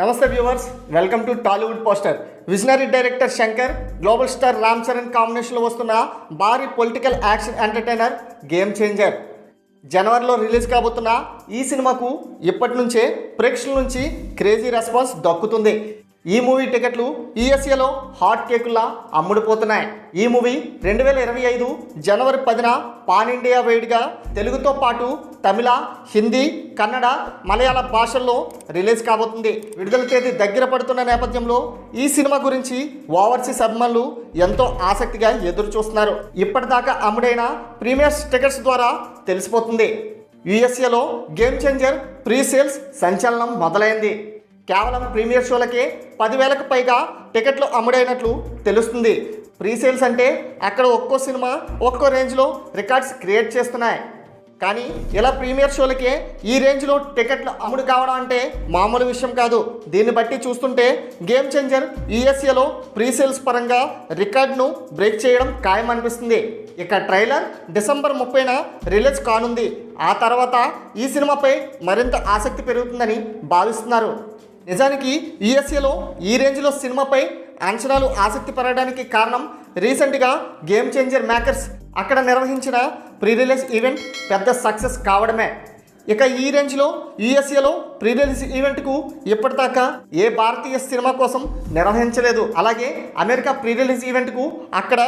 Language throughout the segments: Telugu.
నమస్తే viewers, welcome to Tollywood poster. Visionary director Shankar, global star Ram Charan కాంబినేషన్లో వస్తున్న భారీ political action entertainer game changer జనవరిలో రిలీజ్ కాబోతున్న ఈ సినిమాకు ఇప్పటి నుంచే ప్రేక్షకుల నుంచి క్రేజీ రెస్పాన్స్ దక్కుతుంది. ఈ మూవీ టికెట్లు యూఎస్ఏలో హాట్ కేకుల్లా అమ్ముడుపోతున్నాయి. ఈ మూవీ 2025 జనవరి 10న పాన్ ఇండియా వైడ్గా తెలుగుతో పాటు తమిళ, హిందీ, కన్నడ, మలయాళ భాషల్లో రిలీజ్ కాబోతుంది. విడుదల తేదీ దగ్గర పడుతున్న నేపథ్యంలో ఈ సినిమా గురించి ఓవర్సీస్ అభిమానులు ఎంతో ఆసక్తిగా ఎదురు చూస్తున్నారు. ఇప్పటిదాకా అమ్ముడైన ప్రీమియర్స్ టికెట్స్ ద్వారా తెలిసిపోతుంది. యూఎస్ఏలో గేమ్ చేంజర్ ప్రీ సేల్స్ సంచలనం మొదలైంది. కేవలం ప్రీమియర్ షోలకే 10,000కు పైగా టికెట్లు అమ్ముడైనట్లు తెలుస్తుంది. ప్రీ సేల్స్ అంటే అక్కడ ఒక్కో సినిమా ఒక్కో రేంజ్లో రికార్డ్స్ క్రియేట్ చేస్తున్నాయి. కానీ ఇలా ప్రీమియర్ షోలకే ఈ రేంజ్లో టికెట్లు అమ్ముడు కావడం అంటే మామూలు విషయం కాదు. దీన్ని బట్టి చూస్తుంటే గేమ్ చేంజర్ యూఎస్ఏలో ప్రీ సేల్స్ పరంగా రికార్డును బ్రేక్ చేయడం ఖాయమనిపిస్తుంది. ఇక ట్రైలర్ డిసెంబర్ 30న రిలీజ్ కానుంది. ఆ తర్వాత ఈ సినిమాపై మరింత ఆసక్తి పెరుగుతుందని భావిస్తున్నారు. నిజానికి యూఎస్ఏలో ఈ రేంజ్లో సినిమాపై అంచనాలు ఆసక్తి పెరగడానికి కారణం రీసెంట్గా గేమ్ చేంజర్ మేకర్స్ అక్కడ నిర్వహించిన ప్రీ రిలీజ్ ఈవెంట్ పెద్ద సక్సెస్ కావడమే. ఇక ఈ రేంజ్లో యూఎస్ఏలో ప్రీ రిలీజ్ ఈవెంట్కు ఇప్పటిదాకా ఏ భారతీయ సినిమా కోసం నిర్వహించలేదు. అలాగే అమెరికా ప్రీ రిలీజ్ ఈవెంట్కు అక్కడ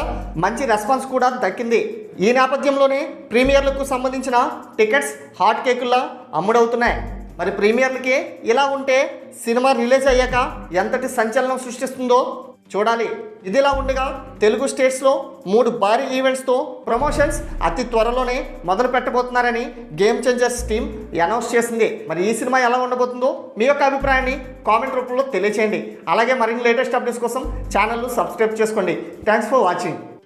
మంచి రెస్పాన్స్ కూడా దక్కింది. ఈ నేపథ్యంలోనే ప్రీమియర్లకు సంబంధించిన టికెట్స్ హాట్ కేకుల్లా అమ్ముడవుతున్నాయి. మరి ప్రీమియర్లకే ఇలా ఉంటే సినిమా రిలీజ్ అయ్యాక ఎంతటి సంచలనం సృష్టిస్తుందో చూడాలి. ఇదిలా ఉండగా తెలుగు స్టేట్స్లో 3 భారీ ఈవెంట్స్తో ప్రమోషన్స్ అతి త్వరలోనే మొదలు పెట్టబోతున్నారని గేమ్ చేంజర్స్ టీమ్ అనౌన్స్ చేసింది. మరి ఈ సినిమా ఎలా ఉండబోతుందో మీ యొక్క అభిప్రాయాన్ని కామెంట్ రూపంలో తెలియచేయండి. అలాగే మరిన్ని లేటెస్ట్ అప్డేట్స్ కోసం ఛానల్ను సబ్స్క్రైబ్ చేసుకోండి. Thanks for watching.